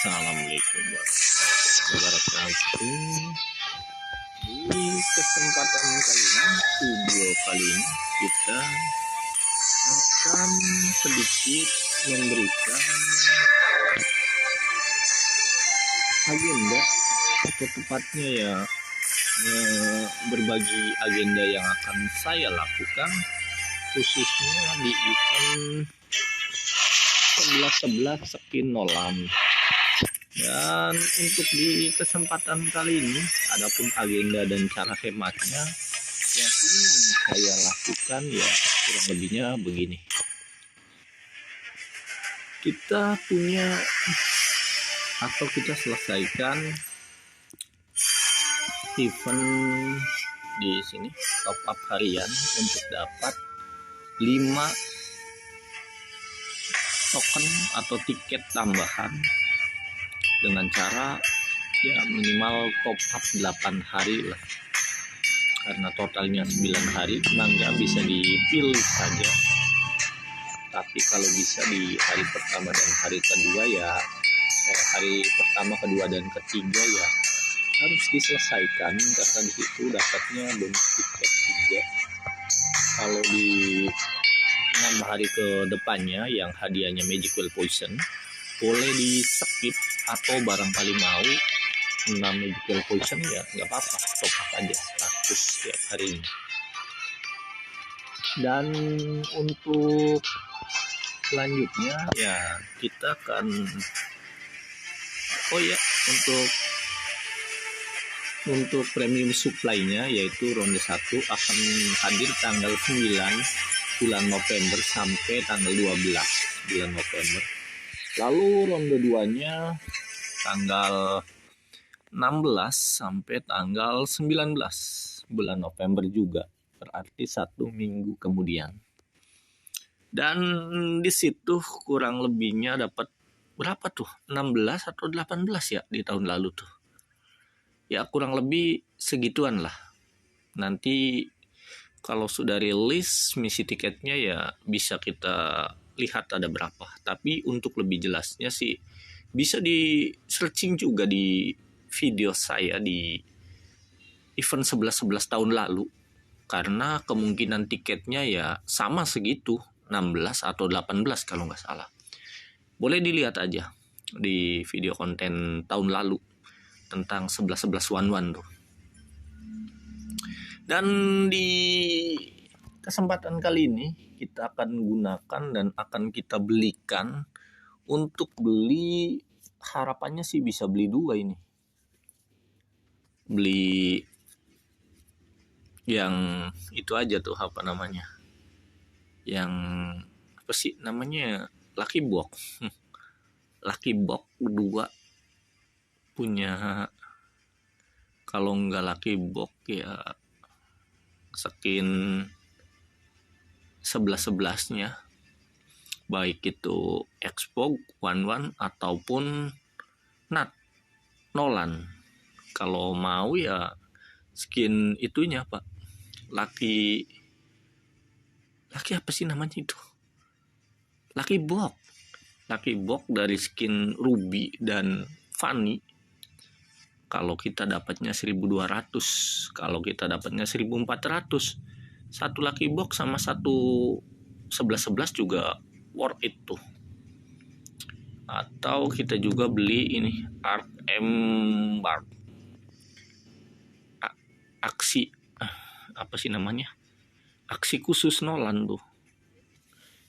Assalamualaikum warahmatullahi wabarakatuh. Di kesempatan kali ini, video kali ini kita akan sedikit memberikan agenda atau tepatnya ya berbagi agenda yang akan saya lakukan khususnya di event 11-11 Skin Nolan. Dan untuk di kesempatan kali ini, adapun agenda dan cara hematnya yang ingin saya lakukan ya kurang lebihnya begini. Kita punya atau kita selesaikan event di sini top up harian untuk dapat 5 token atau tiket tambahan dengan cara ya minimal top up 8 hari lah, karena totalnya 9 hari mangga bisa dipilih saja, tapi kalau bisa di hari pertama dan hari kedua ya hari pertama, kedua dan ketiga ya harus diselesaikan, karena di situ dapatnya bonus tiket 3. Kalau di 6 hari ke depannya yang hadiahnya Magical Potion boleh di skip atau barangkali mau 6 Magical Potion ya nggak apa-apa, top up aja 100 setiap hari. Dan untuk selanjutnya ya kita akan untuk premium supply-nya yaitu ronde 1 akan hadir tanggal 9 bulan November sampai tanggal 12 bulan November. Lalu ronde 2-nya tanggal 16 sampai tanggal 19 bulan November juga, berarti 1 minggu kemudian. Dan di situ kurang lebihnya dapat berapa tuh? 16 atau 18 ya di tahun lalu tuh. Ya kurang lebih segituan lah. Nanti kalau sudah rilis misi tiketnya ya bisa kita lihat ada berapa. Tapi untuk lebih jelasnya sih bisa di searching juga di video saya di event 11-11 tahun lalu. Karena kemungkinan tiketnya ya sama segitu, 16 atau 18 kalau nggak salah. Boleh dilihat aja di video konten tahun lalu tentang 11-11 tuh. Dan di kesempatan kali ini kita akan gunakan dan akan kita belikan, untuk beli harapannya sih bisa beli 2 ini. Beli yang itu aja tuh apa namanya? Yang apa sih namanya? Lucky Box. Lucky Box 2 punya, kalau nggak Lucky Box ya skin 11-11-nya, baik itu Xbox One ataupun Nolan. Kalau mau ya skin itunya Pak, Lucky apa sih namanya itu? Lucky Box dari skin Ruby dan Fanny. Kalau kita dapatnya 1.200, kalau kita dapatnya 1.400. Satu Lucky Box sama satu 11-11 juga worth it tuh. Atau kita juga beli ini Arc Embark. Aksi apa sih namanya? Aksi khusus Nolan tuh.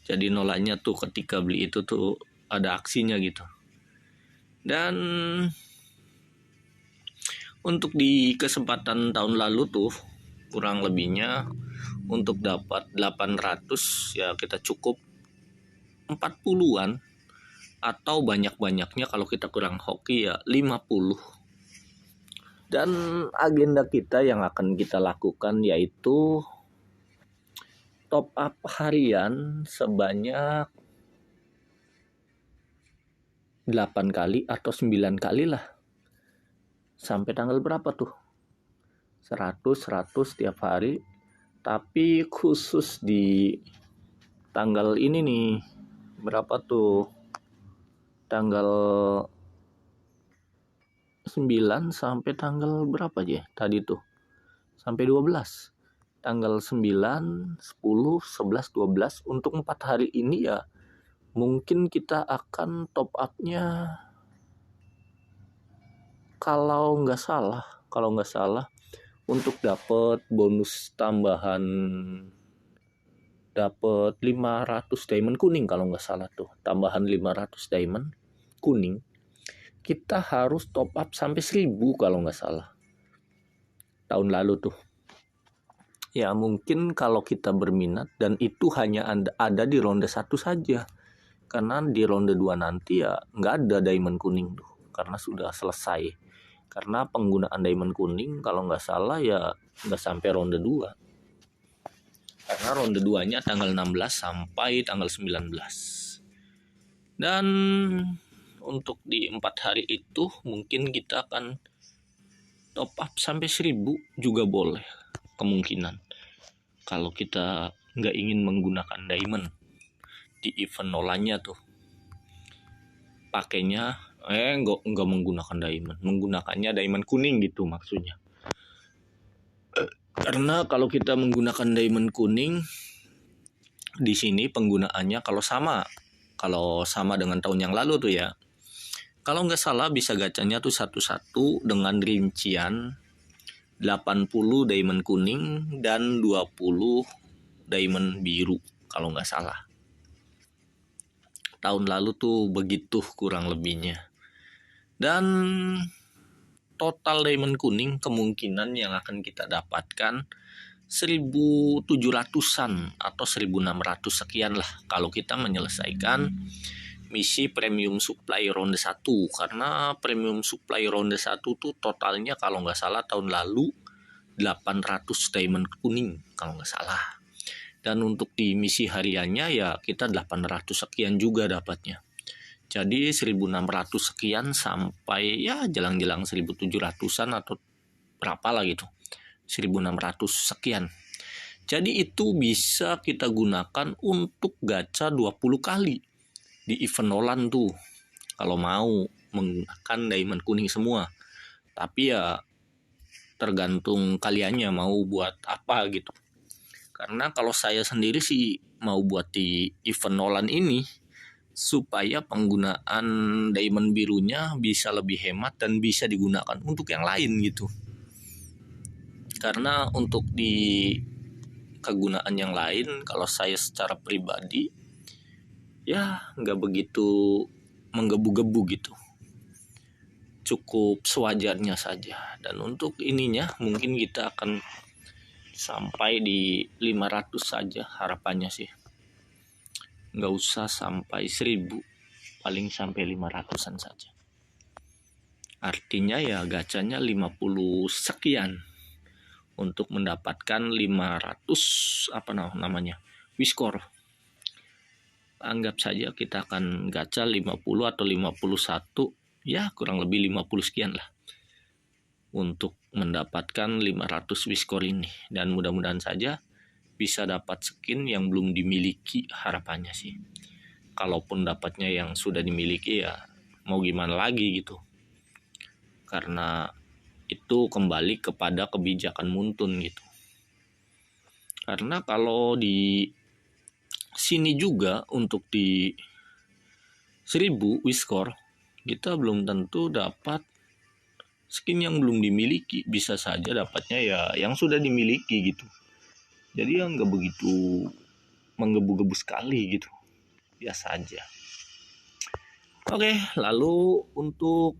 Jadi Nolannya tuh ketika beli itu tuh ada aksinya gitu. Dan untuk di kesempatan tahun lalu tuh kurang lebihnya untuk dapat 800 ya kita cukup 40-an, atau banyak-banyaknya kalau kita kurang hoki ya 50. Dan agenda kita yang akan kita lakukan yaitu top up harian sebanyak 8 kali atau 9 kali lah. Sampai tanggal berapa tuh? 100 tiap hari. Tapi khusus di tanggal ini nih, berapa tuh? Tanggal 9 sampai tanggal berapa aja tadi tuh? Sampai 12. Tanggal 9, 10, 11, 12 untuk 4 hari ini ya mungkin kita akan top up-nya kalau nggak salah untuk dapat bonus tambahan, dapat 500 diamond kuning kalau nggak salah tuh, tambahan 500 diamond kuning kita harus top up sampai 1000 kalau nggak salah tahun lalu tuh. Ya mungkin kalau kita berminat, dan itu hanya ada di ronde 1 saja, karena di ronde 2 nanti ya nggak ada diamond kuning tuh, karena sudah selesai. Karena penggunaan diamond kuning kalau nggak salah ya nggak sampai ronde 2, karena ronde 2 nya tanggal 16 sampai tanggal 19. Dan untuk di 4 hari itu mungkin kita akan top up sampai 1000 juga boleh, kemungkinan kalau kita nggak ingin menggunakan diamond di event nolanya tuh, pakainya nggak menggunakan diamond, menggunakannya diamond kuning gitu maksudnya. Karena kalau kita menggunakan diamond kuning di sini penggunaannya kalau sama dengan tahun yang lalu tuh ya, kalau nggak salah bisa gacanya tuh satu-satu dengan rincian 80 diamond kuning dan 20 diamond biru kalau nggak salah. Tahun lalu tuh begitu kurang lebihnya. Dan total diamond kuning kemungkinan yang akan kita dapatkan 1700-an atau 1600 sekian lah kalau kita menyelesaikan misi premium supply ronde 1. Karena premium supply ronde 1 tuh totalnya kalau nggak salah tahun lalu 800 diamond kuning kalau nggak salah. Dan untuk di misi hariannya ya kita 800 sekian juga dapatnya. Jadi 1600 sekian sampai ya jelang-jelang 1700-an atau berapa lah gitu. 1600 sekian. Jadi itu bisa kita gunakan untuk gacha 20 kali di event Nolan tuh, kalau mau menggunakan diamond kuning semua. Tapi ya tergantung kaliannya mau buat apa gitu. Karena kalau saya sendiri sih mau buat di event Nolan ini supaya penggunaan diamond birunya bisa lebih hemat dan bisa digunakan untuk yang lain gitu. Karena untuk di kegunaan yang lain kalau saya secara pribadi ya nggak begitu menggebu-gebu gitu, cukup sewajarnya saja. Dan untuk ininya mungkin kita akan sampai di 500 saja harapannya sih, nggak usah sampai 1000, paling sampai 500-an saja. Artinya ya gacanya 50 sekian untuk mendapatkan 500 Wiscore. Anggap saja kita akan gacha 50 atau 51, ya kurang lebih 50 sekian lah untuk mendapatkan 500 Wiscore ini. Dan mudah-mudahan saja bisa dapat skin yang belum dimiliki harapannya sih. Kalaupun dapatnya yang sudah dimiliki ya mau gimana lagi gitu. Karena itu kembali kepada kebijakan Muntun gitu. Karena kalau di sini juga untuk di 1000 Wiscore kita belum tentu dapat skin yang belum dimiliki, bisa saja dapatnya ya yang sudah dimiliki gitu. Jadi yang nggak begitu menggebu-gebu sekali gitu, biasa aja. Oke, lalu untuk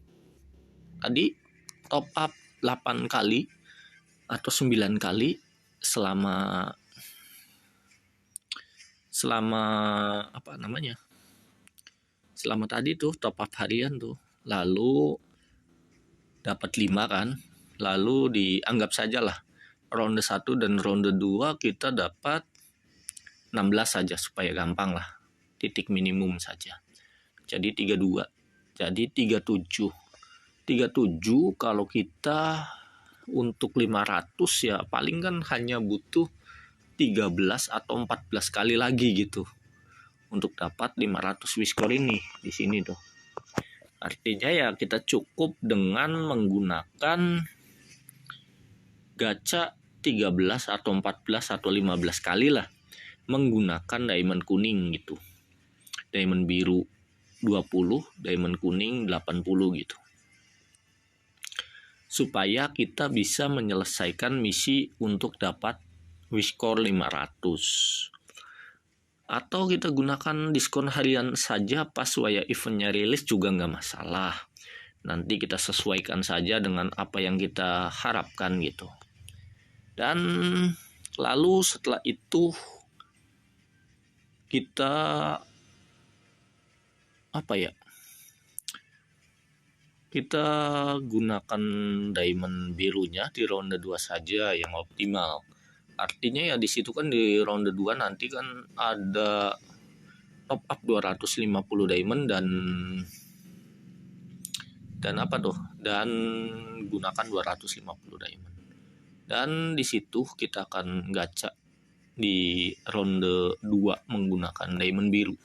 tadi top up 8 kali atau 9 kali selama selama tadi tuh top up harian tuh, lalu dapat 5 kan, lalu dianggap saja lah ronde 1 dan ronde 2 kita dapat 16 saja supaya gampang lah, titik minimum saja. Jadi 32, jadi 37 kalau kita untuk 500 ya paling kan hanya butuh 13 atau 14 kali lagi gitu untuk dapat 500 Wiscore ini di sini tuh. Artinya ya kita cukup dengan menggunakan gacha 13 atau 14 atau 15 kali lah menggunakan diamond kuning gitu. Diamond biru 20, diamond kuning 80 gitu. Supaya kita bisa menyelesaikan misi untuk dapat wish score 500. Atau kita gunakan diskon harian saja pas waya eventnya rilis juga nggak masalah. Nanti kita sesuaikan saja dengan apa yang kita harapkan gitu. Dan lalu setelah itu kita kita gunakan diamond birunya di ronde 2 saja yang optimal. Artinya ya di situ kan di ronde 2 nanti kan ada top up 250 diamond dan gunakan 250 diamond. Dan di situ kita akan gacha di ronde 2 menggunakan diamond biru.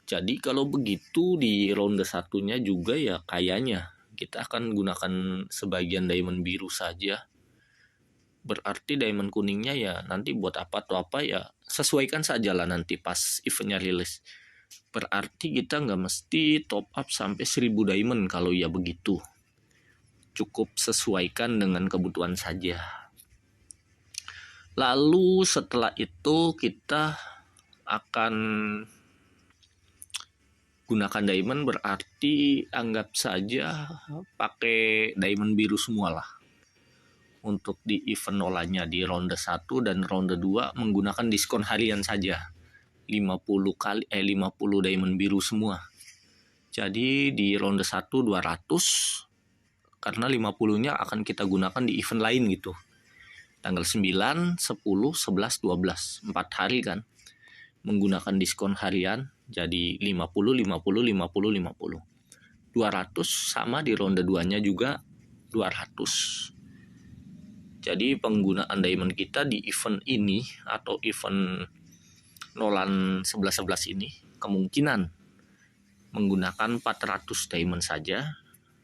Jadi kalau begitu di ronde satunya juga ya kayaknya kita akan gunakan sebagian diamond biru saja. Berarti diamond kuningnya ya nanti buat apa atau apa ya sesuaikan saja lah nanti pas eventnya rilis. Berarti kita nggak mesti top up sampai 1000 diamond kalau ya begitu. Cukup sesuaikan dengan kebutuhan saja. Lalu setelah itu kita akan gunakan diamond, berarti anggap saja pakai diamond biru semua lah. Untuk di event nolanya di ronde 1 dan ronde 2 menggunakan diskon harian saja. 50 diamond biru semua. Jadi di ronde 1 200 karena 50-nya akan kita gunakan di event lain gitu. Tanggal 9, 10, 11, 12, 4 hari kan. Menggunakan diskon harian jadi 50, 50, 50, 50. 200 sama di ronde 2-nya juga 200. Jadi penggunaan diamond kita di event ini atau event Nolan 11-11 ini kemungkinan menggunakan 400 diamond saja.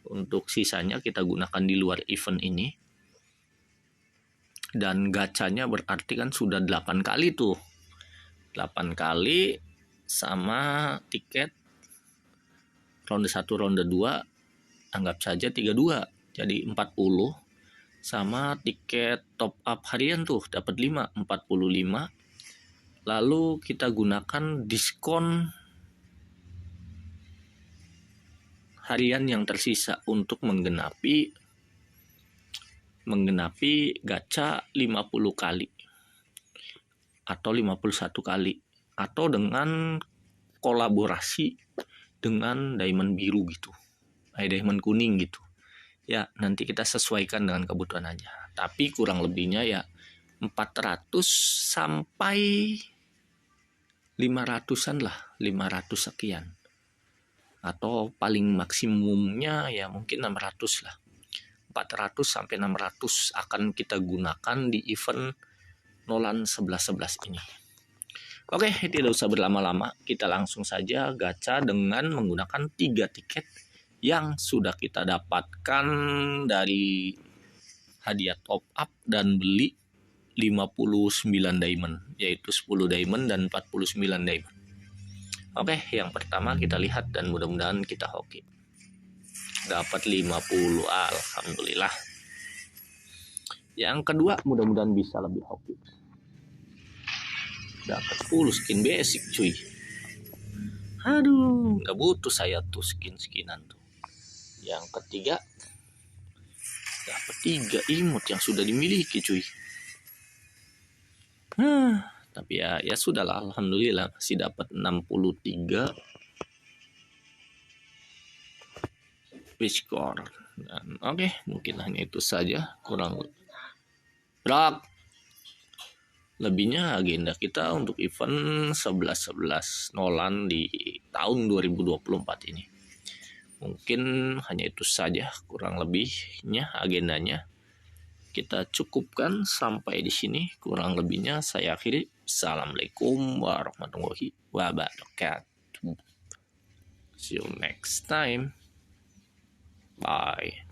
Untuk sisanya kita gunakan di luar event ini. Dan gacanya berarti kan sudah 8 kali tuh. 8 kali sama tiket ronde 1 ronde 2 anggap saja 32. Jadi 40 sama tiket top up harian tuh dapat 5, 45. Lalu kita gunakan diskon harian yang tersisa untuk menggenapi gacha 50 kali atau 51 kali atau dengan kolaborasi dengan diamond biru gitu, diamond kuning gitu. Ya nanti kita sesuaikan dengan kebutuhan aja. Tapi kurang lebihnya ya 400 sampai 500-an lah, 500 sekian. Atau paling maksimumnya ya mungkin 600 lah. 400 sampai 600 akan kita gunakan di event Nolan 11-11 ini. Oke, tidak usah berlama-lama, kita langsung saja gacha dengan menggunakan 3 tiket yang sudah kita dapatkan dari hadiah top up dan beli 59 diamond, yaitu 10 diamond dan 49 diamond. Oke, yang pertama kita lihat dan mudah-mudahan kita hoki. Dapat 50, alhamdulillah. Yang kedua mudah-mudahan bisa lebih hoki. Dapat 10 skin basic cuy. Aduh, nggak butuh saya tuh skin-skinan tuh. Yang ketiga dapat 3 imut yang sudah dimiliki cuy. Tapi ya sudahlah, alhamdulillah masih dapat 63 wish score. Dan oke, mungkin hanya itu saja, kurang lebihnya agenda kita untuk event 11-11 Nolan di tahun 2024 ini. Mungkin hanya itu saja, kurang lebihnya agendanya. Kita cukupkan sampai di sini, kurang lebihnya saya akhiri. Assalamualaikum warahmatullahi wabarakatuh. See you next time. Bye.